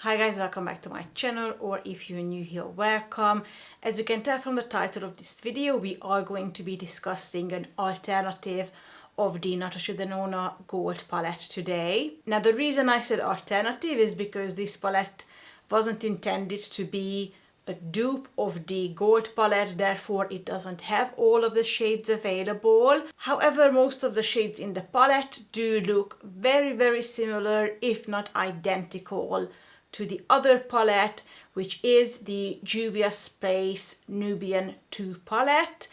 Hi guys, welcome back to my channel, or if you're new here, welcome. As you can tell from the title of this video, we are going to be discussing an alternative of the Natasha Denona Gold Palette today. Now the reason I said alternative is because this palette wasn't intended to be a dupe of the Gold Palette, therefore it doesn't have all of the shades available. However, most of the shades in the palette do look very similar, if not identical, to the other palette, which is the Juvia Space Nubian 2 palette.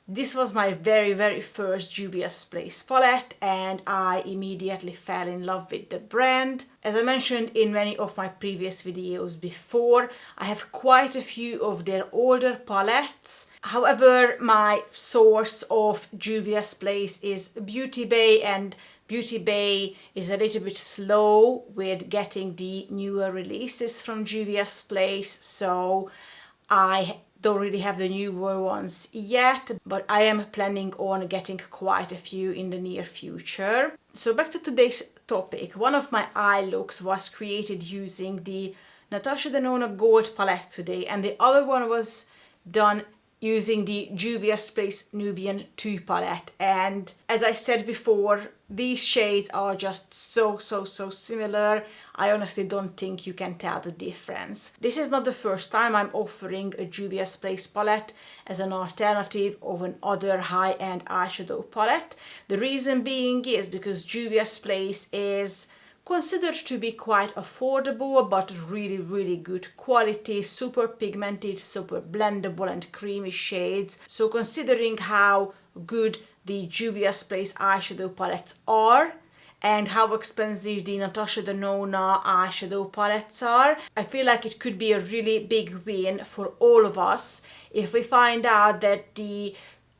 This was my very first Juvia Space palette and I immediately fell in love with the brand. As I mentioned in many of my previous videos before, I have quite a few of their older palettes. However, my source of Juvia Space is Beauty Bay, and Beauty Bay is a little bit slow with getting the newer releases from Juvia Space, so I don't really have the newer ones yet, but I am planning on getting quite a few in the near future. So back to today's topic. One of my eye looks was created using the Natasha Denona Gold Palette today, and the other one was done using the Juvia Space Nubian 2 palette. And as I said before, these shades are just so similar. I honestly don't think you can tell the difference. This is not the first time I'm offering a Juvia Space palette as an alternative of another high-end eyeshadow palette. The reason being is because Juvia Space is considered to be quite affordable, but really good quality, super pigmented, super blendable and creamy shades. So considering how good the Juvia Space eyeshadow palettes are and how expensive the Natasha Denona eyeshadow palettes are, I feel like it could be a really big win for all of us if we find out that the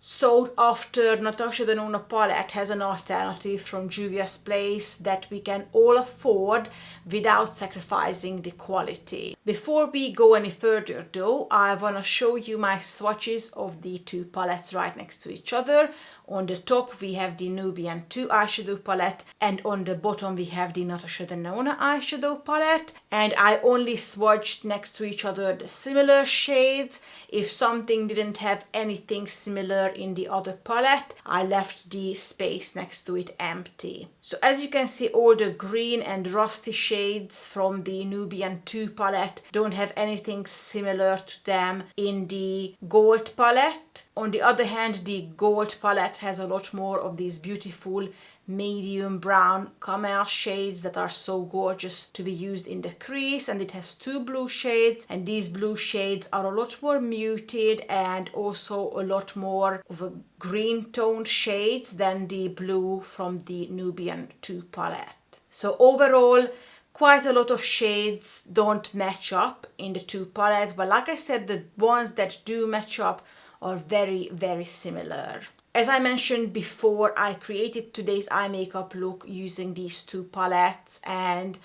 sought after Natasha Denona palette has an alternative from Juvia Space that we can all afford without sacrificing the quality. Before we go any further though, I want to show you my swatches of the two palettes right next to each other. On the top we have the Nubian 2 eyeshadow palette, and on the bottom we have the Natasha Denona eyeshadow palette, and I only swatched next to each other the similar shades. If something didn't have anything similar in the other palette, I left the space next to it empty. So as you can see, all the green and rusty shades from the Nubian 2 palette don't have anything similar to them in the gold palette. On the other hand, the gold palette has a lot more of these beautiful medium brown camel shades that are so gorgeous to be used in the crease, and it has two blue shades, and these blue shades are a lot more muted and also a lot more of a green toned shades than the blue from the Nubian 2 palette. So overall, quite a lot of shades don't match up in the two palettes, but like I said, the ones that do match up are very similar. As I mentioned before, I created today's eye makeup look using these two palettes, and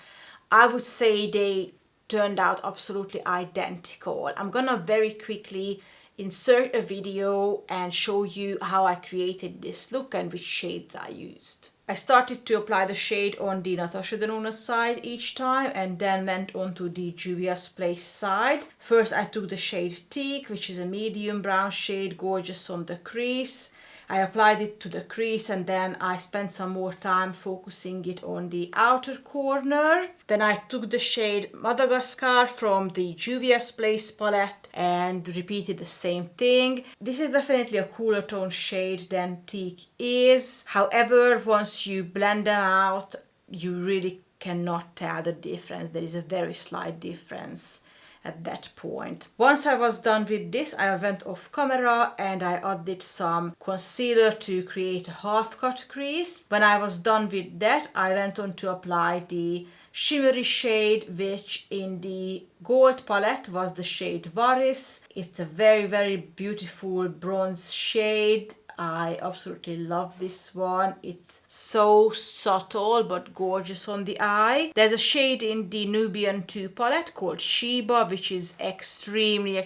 I would say they turned out absolutely identical. I'm gonna very quickly insert a video and show you how I created this look and which shades I used. I started to apply the shade on the Natasha Denona side each time and then went on to the Juvia Space side. First I took the shade Teak, which is a medium brown shade, gorgeous on the crease. I applied it to the crease and then I spent some more time focusing it on the outer corner. Then I took the shade Madagascar from the Juvia Space palette and repeated the same thing. This is definitely a cooler tone shade than Teak is. However, once you blend them out, you really cannot tell the difference. There is a very slight difference at that point. Once I was done with this, I went off camera and I added some concealer to create a half cut crease. When I was done with that, I went on to apply the shimmery shade, which in the gold palette was the shade Varis. It's a very beautiful bronze shade. I absolutely love this one. It's so subtle but gorgeous on the eye. There's a shade in the Nubian 2 palette called Sheba, which is extremely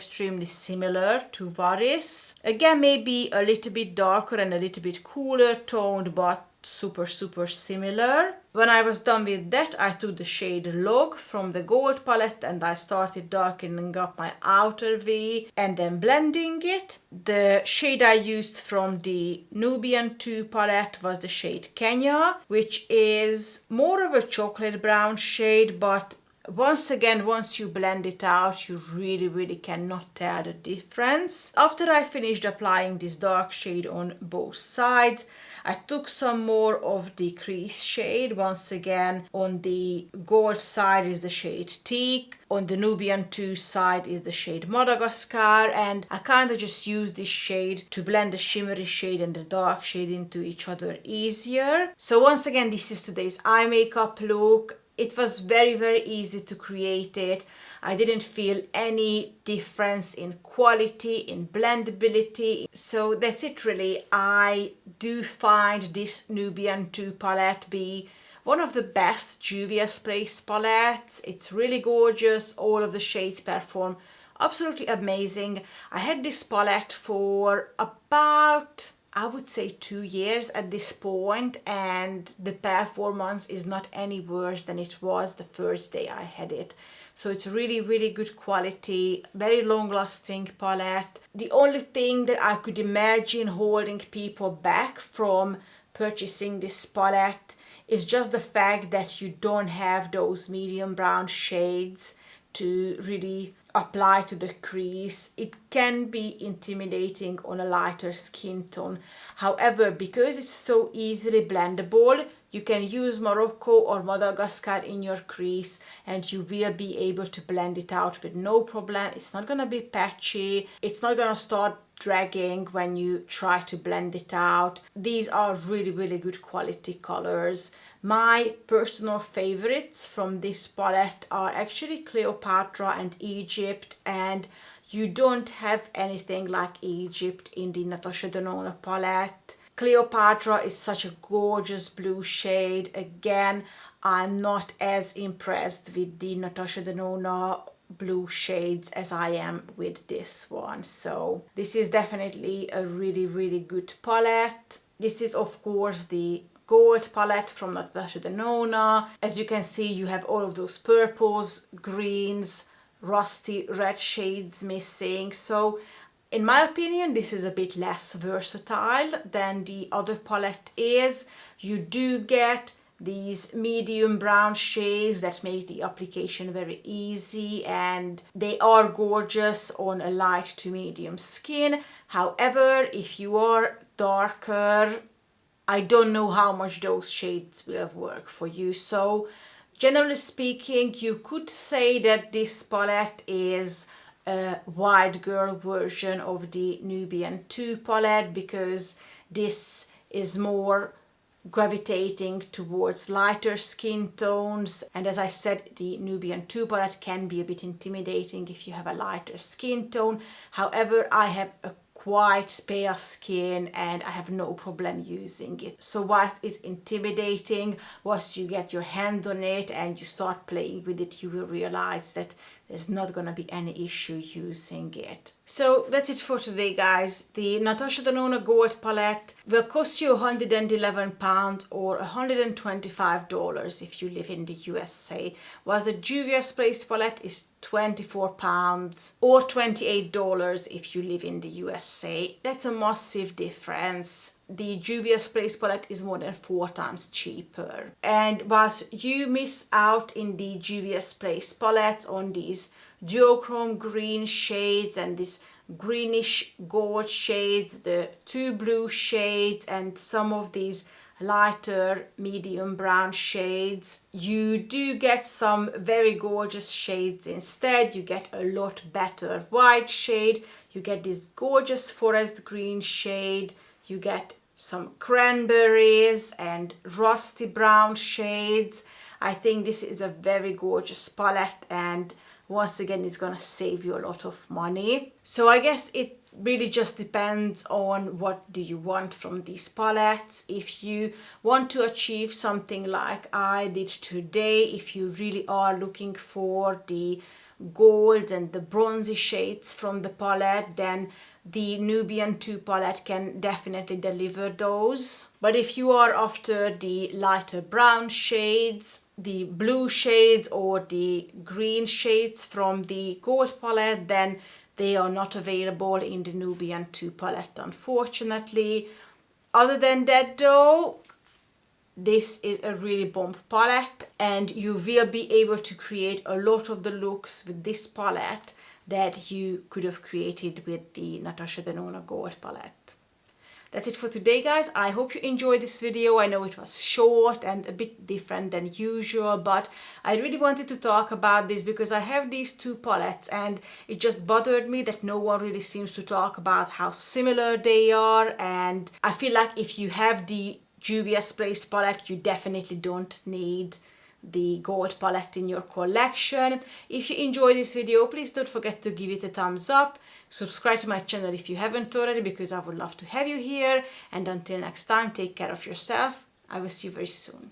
similar to Varis. Again, maybe a little bit darker and a little bit cooler toned, but super similar. When I was done with that, I took the shade Log from the Gold Palette and I started darkening up my outer V and then blending it. The shade I used from the Nubian 2 palette was the shade Kenya, which is more of a chocolate brown shade, but once again, once you blend it out, you really cannot tell the difference. After I finished applying this dark shade on both sides, I took some more of the crease shade. Once again, on the gold side is the shade Teak, on the Nubian 2 side is the shade Madagascar, and I kind of just used this shade to blend the shimmery shade and the dark shade into each other easier. So once again, this is today's eye makeup look. It was very easy to create it. I didn't feel any difference in quality, in blendability. So that's it really. I do find this Nubian 2 palette be one of the best Juvia Sprays palettes. It's really gorgeous. All of the shades perform absolutely amazing. I had this palette for about, I would say, 2 years at this point, and the performance is not any worse than it was the first day I had it. So it's really good quality, very long lasting palette. The only thing that I could imagine holding people back from purchasing this palette is just the fact that you don't have those medium brown shades to really apply to the crease. It can be intimidating on a lighter skin tone. However, because it's so easily blendable, you can use Morocco or Madagascar in your crease and you will be able to blend it out with no problem. It's not gonna be patchy. It's not gonna start dragging when you try to blend it out. These are really good quality colors. My personal favorites from this palette are actually Cleopatra and Egypt, and you don't have anything like Egypt in the Natasha Denona palette. Cleopatra is such a gorgeous blue shade. Again, I'm not as impressed with the Natasha Denona blue shades as I am with this one. So this is definitely a really good palette. This is of course the Gold palette from Natasha Denona. As you can see, you have all of those purples, greens, rusty red shades missing. So in my opinion, this is a bit less versatile than the other palette is. You do get these medium brown shades that make the application very easy, and they are gorgeous on a light to medium skin. However, if you are darker, I don't know how much those shades will work for you. So generally speaking, you could say that this palette is a white girl version of the Nubian 2 palette, because this is more gravitating towards lighter skin tones. And as I said, the Nubian 2 palette can be a bit intimidating if you have a lighter skin tone. However, I have a quite pale skin and I have no problem using it. So whilst it's intimidating, once you get your hand on it and you start playing with it, you will realize that there's not gonna be any issue using it. So that's it for today, guys. The Natasha Denona Gold Palette will cost you £111 or $125 if you live in the USA, whilst the Juvia Sprays Palette is £24 or $28 if you live in the USA. That's a massive difference. The Juvia Sprays Palette is more than 4 times cheaper. And whilst you miss out in the Juvia Sprays palettes on these duochrome green shades and this greenish gold shades, the 2 blue shades and some of these lighter medium brown shades, you do get some very gorgeous shades instead. You get a lot better white shade, you get this gorgeous forest green shade, you get some cranberries and rusty brown shades. I think this is a very gorgeous palette, and once again it's gonna save you a lot of money. So I guess it Really just depends on what do you want from these palettes. If you want to achieve something like I did today, if you really are looking for the gold and the bronzy shades from the palette, then the Nubian 2 palette can definitely deliver those. But if you are after the lighter brown shades, the blue shades or the green shades from the gold palette, then they are not available in the Nubian 2 palette, unfortunately. Other than that though, this is a really bomb palette, and you will be able to create a lot of the looks with this palette that you could have created with the Natasha Denona Gold Palette. That's it for today, guys. I hope you enjoyed this video. I know it was short and a bit different than usual, but I really wanted to talk about this because I have these two palettes and it just bothered me that no one really seems to talk about how similar they are. And I feel like if you have the Juvia Sprays palette, you definitely don't need the gold palette in your collection. If you enjoyed this video, please don't forget to give it a thumbs up. Subscribe to my channel if you haven't already, because I would love to have you here. And until next time, take care of yourself. I will see you very soon.